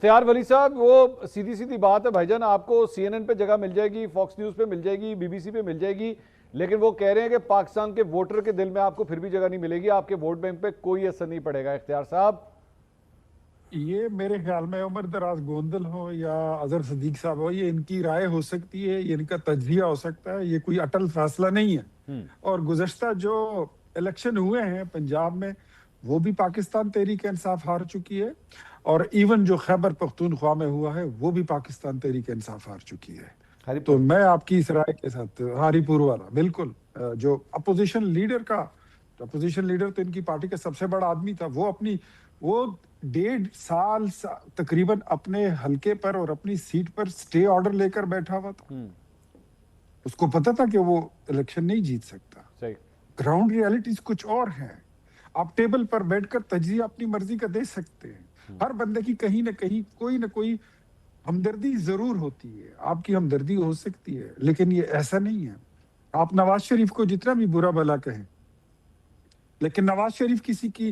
اختیار ولی صاحب، وہ سیدھی سیدھی بات ہے بھائی جان، آپ کو سی این این پہ جگہ مل جائے گی، فاکس نیوز پہ مل جائے گی، بی بی سی پہ مل جائے گی، لیکن وہ کہہ رہے ہیں کہ پاکستان کے ووٹر کے دل میں آپ کو پھر بھی جگہ نہیں ملے گی، آپ کے ووٹ بینک پہ کوئی اثر نہیں پڑے گا۔ اختیار صاحب، یہ میرے خیال میں عمر دراز گوندل ہو یا اظہر صدیق صاحب ہو، یہ ان کی رائے ہو سکتی ہے، یہ ان کا تجزیہ ہو سکتا ہے، یہ کوئی اٹل فیصلہ نہیں ہے۔ اور گزشتہ جو الیکشن ہوئے ہیں پنجاب میں، وہ بھی پاکستان تحریک انصاف ہار چکی ہے، اور ایون جو خیبر پختونخوا میں ہوا ہے وہ بھی پاکستان تحریک انصاف ہار چکی ہے۔ تو میں آپ کی اس رائے کے ساتھ، ہاری پور والا بالکل، جو اپوزیشن لیڈر تو ان کی پارٹی کا سب سے بڑا آدمی تھا، وہ 1.5 سال تقریباً اپنے حلقے پر اور اپنی سیٹ پر سٹے آرڈر لے کر بیٹھا ہوا تھا۔ اس کو پتا تھا کہ وہ الیکشن نہیں جیت سکتا۔ گراؤنڈ ریالٹیز کچھ اور ہیں۔ آپ ٹیبل پر بیٹھ کر تجزیہ اپنی مرضی کا دے سکتے ہیں، ہر بندے کی کہیں نہ کہیں کوئی نہ کوئی ہمدردی ضرور ہوتی ہے، آپ کی ہمدردی ہو سکتی ہے، لیکن یہ ایسا نہیں ہے۔ آپ نواز شریف کو جتنا بھی برا بھلا کہیں، لیکن نواز شریف کسی کی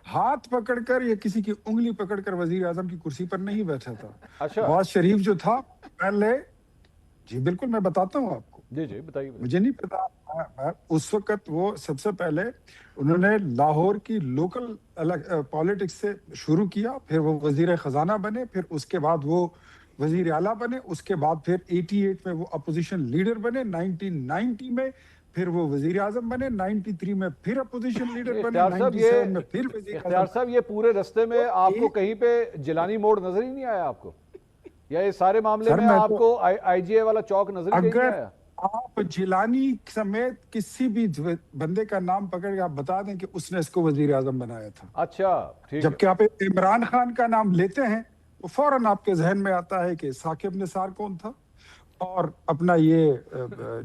ہاتھ پکڑ کر یا کسی کی انگلی پکڑ کر وزیر اعظم کی کرسی پر نہیں بیٹھا تھا۔ نواز شریف جو تھا پہلے، جی بالکل میں بتاتا ہوں آپ کو، جی بتائیے۔ مجھے نہیں پتا، اس وقت وہ سب سے پہلے انہوں نے لاہور کی لوکل پالیٹکس سے شروع کیا، پھر وہ وزیر خزانہ بنے، پھر اس کے بعد وہ وزیر اعلیٰ بنے، اس کے بعد پھر 88 میں وہ اپوزیشن لیڈر بنے، 1990 میں پھر وہ وزیر اعظم بنے، 93 میں پھر اپوزیشن لیڈر بنے، 97 میں پھر وزیر اعظم۔ اختیار صاحب، یہ پورے رستے میں آپ کو کہیں پہ جیلانی موڑ نظر ہی نہیں آیا آپ کو؟ یا اس سارے معاملے میں آپ کو آئی جی اے والا چوک نظر ہی نہیں آیا؟ آپ جیلانی سمیت کسی بھی بندے کا نام پکڑ کے آپ بتا دیں کہ اس نے اس کو وزیر اعظم بنایا تھا۔ اچھا، ٹھیک ہے۔ جبکہ آپ عمران خان کا نام لیتے ہیں تو فوراً آپ کے ذہن میں آتا ہے کہ ثاقب نثار کون تھا، اور اپنا یہ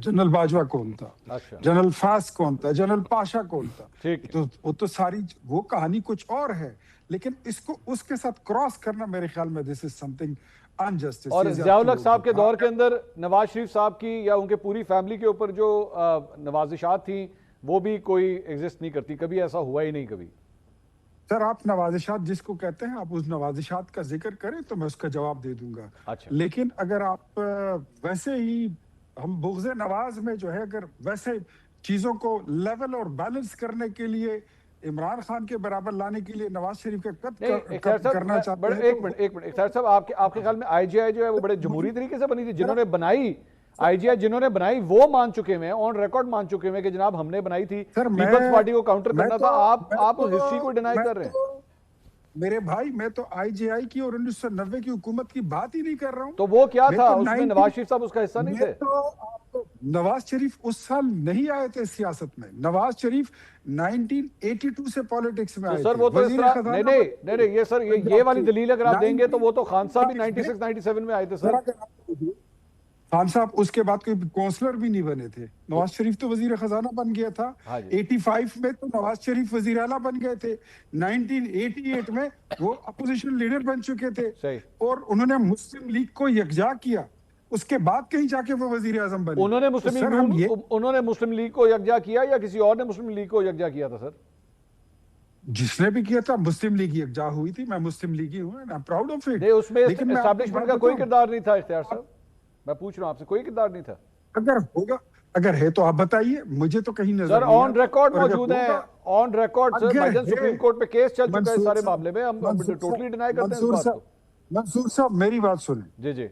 جنرل باجوہ کون تھا، جنرل فاس کون تھا، جنرل پاشا کون تھا۔ تو وہ تو ساری وہ کہانی کچھ اور ہے، لیکن اس کو اس کے ساتھ کراس کرنا میرے خیال میں دس از سم تھنگ انجسٹس۔ اور ضیاء الحق صاحب کے دور کے اندر نواز شریف صاحب کی یا ان کے پوری فیملی کے اوپر جو نوازشات تھیں وہ بھی کوئی ایگزسٹ نہیں کرتی، کبھی ایسا ہوا ہی نہیں کبھی۔ سر آپ نوازشات جس کو کہتے ہیں، آپ اس نوازشات کا ذکر کریں تو میں اس کا جواب دے دوں گا۔ لیکن اگر آپ ویسے ہی ہم بغض نواز میں جو ہے، اگر ویسے چیزوں کو لیول اور بیلنس کرنے کے لیے عمران خان کے برابر لانے کے لیے نواز شریف کا قتل کرنا چاہتے ہیں، ایک منٹ اختیار صاحب، آپ کے خیال میں آئی جی آئی جو ہے وہ بڑے جمہوری طریقے سے بنی تھی؟ جنہوں نے بنائی آئی جی آئی، جنہوں نے بنائی وہ مان چکے ہوئے ہیں، آن ریکارڈ مان چکے ہوئے ہیں کہ جناب ہم نے بنائی تھی، پیپلز پارٹی کو کاؤنٹر کرنا تھا۔ آپ ہسٹری کو ڈینائی کر رہے ہیں۔ میرے بھائی، میں تو آئی جے آئی کی اور 1990 کی حکومت کی بات ہی نہیں کر رہا ہوں۔ تو وہ کیا تھا؟ اس میں نواز شریف صاحب اس کا حصہ نہیں تھے؟ نواز شریف اس سال نہیں آئے تھے سیاست میں، نواز شریف 1982 سے پالیٹکس میں آئے تھے۔ سر وہ تو اس طرح نہیں، یہ سر یہ والی دلیل اگر آپ دیں گے تو وہ تو خان صاحب بھی 96 97 میں آئے تھے سر۔ خان صاحب اس کے بعد کوئی کونسلر بھی نہیں بنے تھے، نواز شریف تو وزیر خزانہ بن گیا تھا، 85 میں تو نواز شریف وزیر اعلیٰ بن گئے تھے، 1988 میں وہ اپوزیشن لیڈر بن چکے تھے، اور انہوں نے مسلم لیگ کو یکجا کیا، اس کے بعد کہیں جا کے وہ وزیر اعظم بنے۔ انہوں نے مسلم لیگ کو یکجا کیا یا کسی اور نے مسلم لیگ کو یکجا کیا تھا سر؟ جس نے بھی کیا تھا، مسلم لیگ یکجا ہوئی تھی، میں مسلم لیگی ہوں، I'm proud of it۔ اس میں اسٹیبلشمنٹ کا کوئی کردار نہیں تھا اختیار صاحب، میں پوچھ رہا ہوں آپ سے، کوئی کردار نہیں تھا؟ اگر ہوگا، اگر ہے تو آپ بتائیے، مجھے تو کہیں نظر سر آن ریکارڈ موجود ہیں، آن ریکارڈ سر، بھائی جان سپریم کورٹ پہ کیس چل چکا ہے سارے معاملے میں، ہم ٹوٹلی ڈینائی کرتے ہیں اس بات کو۔ منصور صاحب میری بات سنیں۔ جی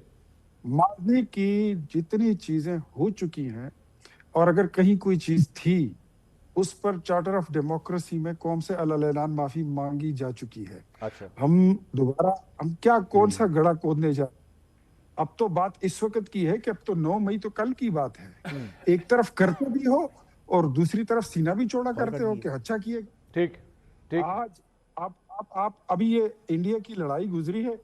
ماضی کی جتنی چیزیں ہو چکی ہیں، اور اگر کہیں کوئی چیز تھی، اس پر چارٹر آف ڈیموکریسی میں قوم سے اعلان معافی مانگی جا چکی ہے۔ ہم دوبارہ کیا کون سا گڑھا کھودنے جا، اب تو بات اس وقت کی ہے کہ اب تو 9 مئی تو کل کی بات ہے، ایک طرف کرتے بھی ہو اور دوسری طرف سینہ بھی چوڑا کرتے ہو کہ اچھا کیے۔ ٹھیک آج آپ ابھی یہ انڈیا کی لڑائی گزری ہے،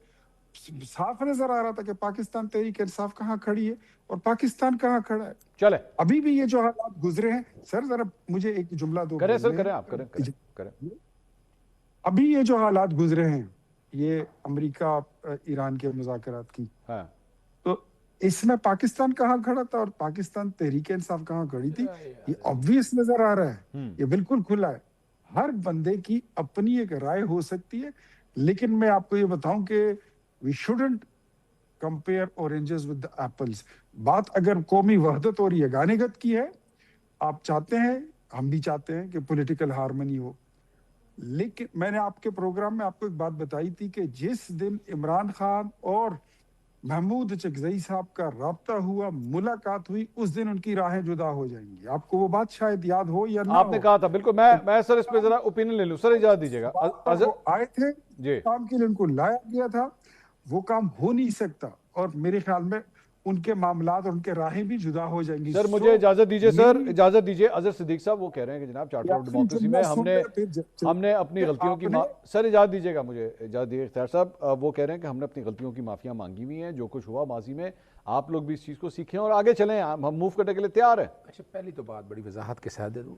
صاف نظر آ رہا تھا کہ پاکستان تحریک انصاف کہاں کھڑی ہے اور پاکستان کہاں کھڑا ہے۔ چلے ابھی بھی یہ جو حالات گزرے ہیں، سر ذرا مجھے ایک جملہ دو، کریں سر، کریں آپ، کریں۔ ابھی یہ جو حالات گزرے ہیں، یہ امریکہ ایران کے مذاکرات کی، تو اس میں پاکستان کہاں کھڑا تھا اور پاکستان تحریک انصاف کہاں کھڑی تھی، یہ obvious نظر آ رہا ہے، یہ بالکل کھلا ہے۔ ہر بندے کی اپنی ایک رائے ہو سکتی ہے، لیکن میں آپ کو یہ بتاؤں کہ We shouldn't compare oranges with the apples. बात अगर कौमी वहदत और यगानियत की है, आप चाहते हैं, हम भी चाहते हैं कि पॉलिटिकल हार्मनी हो, लेकिन मैंने आपके प्रोग्राम में आपको एक बात बताई थी कि जिस दिन इमरान खान और महमूद चकजई साहब का राब्ता हुआ, मुलाकात हुई, उस दिन उनकी राहें जुदा हो जाएंगी। आपको वो बात शायद याद हो या ना आपने हो। कहा था, बिल्कुल। मैं सर इस पे जरा ओपिनियन ले लूं सर, इजाजत दीजिएगा। वो आए थे जी, काम के लिए, उनको लाया गया था, वो काम हो नहीं सकता, और मेरे ख्याल में उनके मामलात और उनके राहें भी जुदा हो जाएंगी। सर मुझे इजाजत दीजिए, सर इजाजत दीजिए। अजहर सिद्दीक साहब वो कह रहे हैं कि जनाब चार्टर ऑफ डेमोक्रेसी में हमने अपनी गलतियों की सर इजाजत दीजिएगा, मुझे इजाजत दीजिए इख्तियार साहब। वो कह रहे हैं कि हमने अपनी गलतियों की माफिया मांगी हुई हैं, जो कुछ हुआ माजी में, आप लोग भी इस चीज़ को सीखें और आगे चलें, हम मूव करने के लिए तैयार हैं। अच्छा, पहली तो बात बड़ी वजाहत के साथ दे दूं,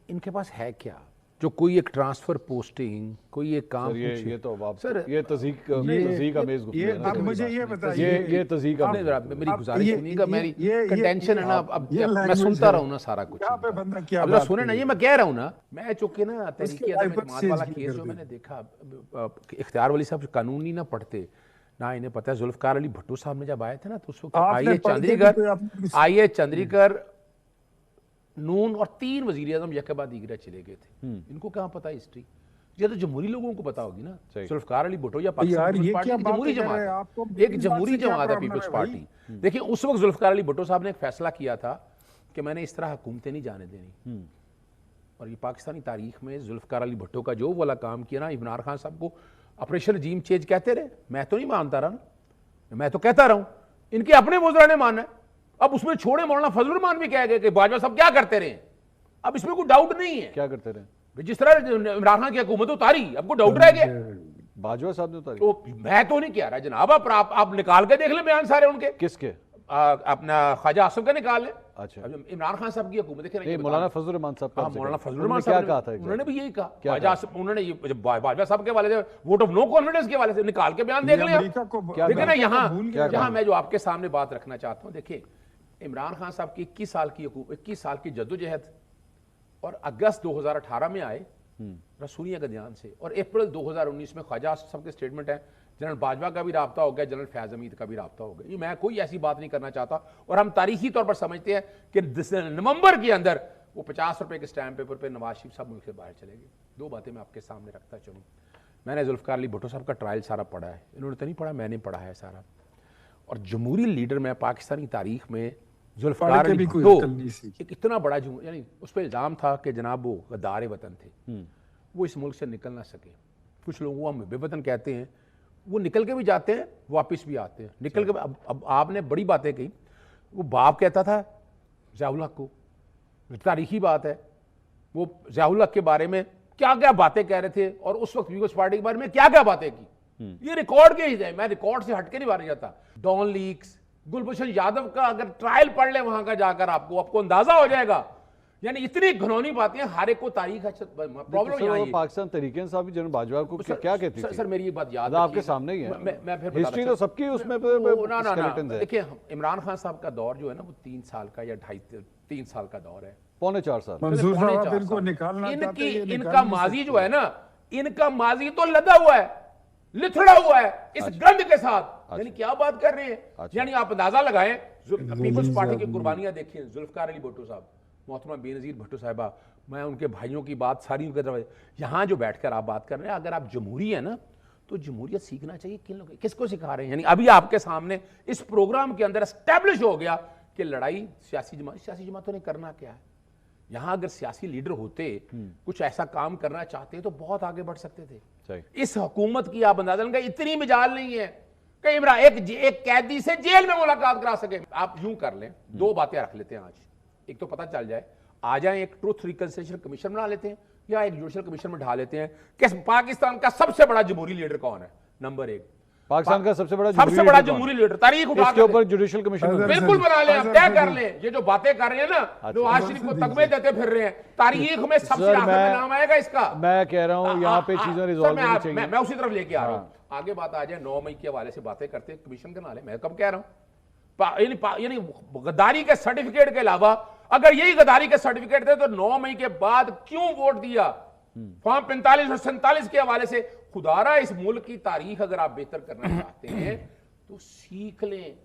इनके पास है क्या जो कोई एक ट्रांसफर पोस्टिंग, कोई एक काम? ये तो आप सर, ये तज़ीक अमेज़ गुफ्तगू है ना। अब मुझे ये बताइए, ये तज़ीक अमेज़। मेरी गुजारिश सुनिएगा, मेरी कंटेंशन है ना, अब ये मैं language सुनता है। रहूं ना सारा कुछ। यहाँ पे बंदा क्या अब बात सुने ना, करे। ये मैं कह रहा हूं ना, मैं चूंकि ना तहरीके अदम आइपद एतमाद से वाला जिक्र केस कर जो दे। मैंने देखा, इख्तियार वली साहब कानूनी ना पढ़ते ना, इन्हें पता है। जुल्फकार अली भुट्टो साहब ने जब आए थे ना, तो उस वक्त आपने आईए पढ़ के भी कोई चंद्रीकर, आईए चंद्रीकर, नून और 3 वजीर आजम यकबा दीगरा चले गए थे। इनको कहाँ पता हिस्ट्री? ये तो जमहूरी लोगों को पता होगी ना। जुल्फकार अली भुट्टो या पाकिस्तान पीपल्स पार्टी एक जमहूरी जमात है, एक जमहूरी जमात है पीपल्स पार्टी। देखिए उस वक्त जुल्फकार अली भुट्टो साहब ने एक फैसला किया था कि मैंने इस तरह हुकूमतें नहीं जाने देनी, और ये पाकिस्तानी तारीख में जुल्फकार अली भुट्टो का जो वाला काम किया ना, इमरान खान साहब को ऑपरेशन रजीम चेंज कहते रहे, मैं तो नहीं मानता रहा ना, मैं तो कहता रहा हूं, इनके अपने वज़रा ने माना है। अब उसमें छोड़े मौलाना फजलुर रहमान भी कह गए कि बाजवा साहब क्या करते रहे, अब इसमें कोई डाउट नहीं है। क्या करते रहे? जिस तरह इमरान खान की हुकूमत उतारी, आपको डाउट रह गया? बाजवा साहब ने उतारी? तो मैं तो नहीं कह रहा जनाब, आप निकाल के देख ले बयान सारे उनके। किसके? अपना ख्वाजा आसिफ का निकाल ले। अच्छा, इमरान खान साहब की हुकूमत देखे, मौलाना फजलुर रहमान साहब का मौलाना फजलुर रहमान क्या साहब कहा था? उन्होंने भी यही कहा, क्या ख्वाजा आसिफ, उन्होंने ये बाजवा साहब के वाले से वोट ऑफ नो कॉन्फिडेंस के वाले से निकाल के बयान देख लिया। देखिए ना, यहाँ मैं जो आपके सामने बात रखना चाहता हूँ, देखिए इमरान खान साहब की 21 साल की जद्दोजहद, और अगस्त 2018 में आए रसूलिया का ध्यान से, और अप्रैल 2019 में ख्वाजा आसिफ साहब के स्टेटमेंट है, जनरल बाजवा का भी राब्ता हो गया, जनरल फैज हमीद का भी राब्ता हो गया। ये मैं कोई ऐसी बात नहीं करना चाहता, और हम तारीखी तौर पर समझते हैं कि नवंबर के अंदर वो 50 रुपए के स्टैम्प पेपर पे नवाज शरीफ साहब मुल्क से बाहर चले गए। 2 बातें मैं आपके सामने रखता चलूँ। मैंने जुल्फकार अली भुट्टो साहब का ट्रायल सारा पढ़ा है, इन्होंने तो नहीं पढ़ा, मैंने पढ़ा है सारा। और जमहूरी लीडर में पाकिस्तानी तारीख में जुल्फकार अली भुट्टो एक इतना बड़ा, यानी उस पर इल्ज़ाम था कि जनाब वो गद्दार वतन थे, वो इस मुल्क से निकल ना सके। कुछ लोगों को हम बेवतन कहते हैं, वो निकल के भी जाते हैं, वापस भी आते हैं, निकल के। अब आपने बड़ी बातें कही, वो बाप कहता था ज़ियाउल हक को, तारीखी बात है, वो ज़ियाउल हक के बारे में क्या क्या बातें कह रहे थे, और उस वक्त पीपल्स पार्टी के बारे में क्या क्या बातें की, ये रिकॉर्ड के ही है। मैं रिकॉर्ड से हटके नहीं बाहर जाता। डॉन लीक्स, गुलभूषण यादव का अगर ट्रायल पढ़ ले वहां का जाकर, आपको अंदाजा हो जाएगा। यानी इतनी घनौनी बातें, हर एक को तारीख है। प्रॉब्लम यहाँ है, पाकिस्तान तहरीक साहब भी जनरल बाजवा को क्या कहती थी? सर मेरी ये बात याद आपके सामने ही है, मैं फिर हिस्ट्री तो सबकी उसमें ना। देखिए इमरान खान साहब का दौर जो है ना, वो 3 साल का या 3 साल का दौर है, पौने 4 साल। मंसूर साहब इनको निकालना चाहते हैं, इनका माजी जो है ना, इनका माजी तो लदा हुआ है, लिथड़ा हुआ है इस गंद के साथ। यानी क्या बात कर रहे हैं? यानी आप अंदाजा लगाएं, पीपल्स पार्टी की कुर्बानियां देखें, जुल्फकार अली भुट्टो साहब, मोहतरमा बेनज़ीर भुट्टो साहिबा, मैं उनके भाइयों की बात सारी यहाँ जो बैठकर आप बात कर रहे हैं, अगर आप जमहूरी है ना, तो जमहूरियत सीखना चाहिए किन लोगों, किसको सिखा रहे हैं? यानी अभी आपके सामने इस प्रोग्राम के अंदर एस्टैब्लिश हो गया कि लड़ाई सियासी जमातों ने करना क्या है। यहाँ अगर सियासी लीडर होते, कुछ ऐसा काम करना चाहते तो बहुत आगे बढ़ सकते थे। इस हुकूमत की आप अंदाजा लगाएं, इतनी मिजाल नहीं है कि इमरान एक कैदी से जेल में मुलाकात करा सके। आप यूं कर लें, 2 बातें रख लेते हैं आज, एक तो पता चल जाए, आ जाए एक ट्रूथ रिकंसिलिएशन कमीशन बना लेते हैं, या एक जुडिशल कमीशन में ढा लेते हैं कि पाकिस्तान का सबसे बड़ा जमहूरी लीडर कौन है। नंबर 1, पाकिस्तान का सबसे बड़ा जमहूरी लीडर, तारीख उठा इसके ऊपर जुडिशल कमीशन बिल्कुल बना लें, आप तय कर लें। ये जो बातें कर रहे हैं ना, नवाज शरीफ को तकमे देते फिर रहे हैं, तारीख में सबसे आखिर में नाम आएगा इसका। मैं कह रहा हूं यहाँ पे चीजें रिजॉल्व होनी चाहिए। मैं उसी तरफ लेके आ रहा हूँ। आगे बात आ जाए 9 मई के हवाले से बातें करते हैं, कमीशन का नाले, मैं कब कह रहा हूँ, यानी गद्दारी के सर्टिफिकेट के अलावा अगर यही गद्दारी के सर्टिफिकेट थे तो 9 मई के बाद क्यों वोट दिया? फॉर्म 45 और 47 के हवाले से खुदारा इस मुल्क की तारीख अगर आप बेहतर करना चाहते हैं तो सीख लें,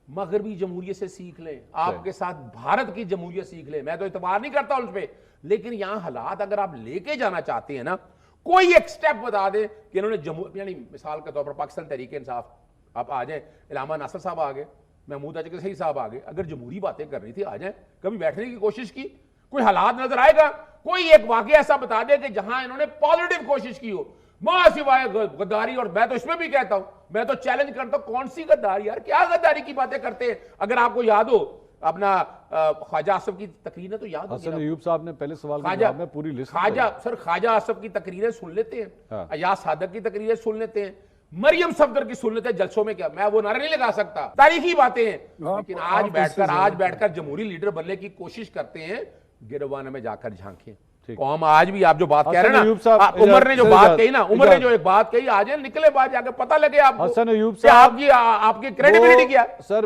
मगरबी जमहूरियत से सीख लें, आपके साथ भारत की जमहूरियत सीख लें। मैं तो इतबार नहीं करता उस पर, लेकिन यहां हालात अगर आप लेके जाना चाहते हैं ना, कोई एक स्टेप बता दें कि इन्होंने यानी मिसाल के तौर पर पाकिस्तान तहरीक इंसाफ, आप आ जाएं, इलामा नासिर साहब आ गए, महमूद अजगर सही साहब आ गए, अगर जमहूरी बातें कर रही थी आ जाएं, कभी बैठने की कोशिश की, कोई हालात नजर आएगा, कोई एक वाकया ऐसा बता दे कि जहां इन्होंने पॉजिटिव कोशिश की हो, मां सिवाय गद्दारी। और मैं तो इसमें भी कहता हूं, मैं तो चैलेंज करता हूं, कौन सी गद्दारी यार, क्या गद्दारी की बातें करते हैं। अगर आपको याद हो अपना ख्वाजा आसफ की तकरीरें तो याद हसन अयूब साहब ने पहले सवाल के जवाब में पूरी लिस्ट ख्वाजा आसफ की तकरीरें सुन लेते हैं, अयाज सादक की तकरीरें सुन लेते हैं, मरियम सफदर की सुन लेते हैं जलसों में। क्या मैं वो नारे नहीं लगा सकता, तारीखी बातें हैं, लेकिन आज बैठकर जमहूरी लीडर बनने की कोशिश करते हैं, गिरवाने में जाकर झांकें। कौम आज भी आप जो बात कह रहे हैं ना, उमर ने जो बात कही ना, उमर ने जो एक बात कही, आज निकले बात जाकर पता लगे आपको हसन अयूब साहब आपकी क्रेडिबिलिटी क्या। सर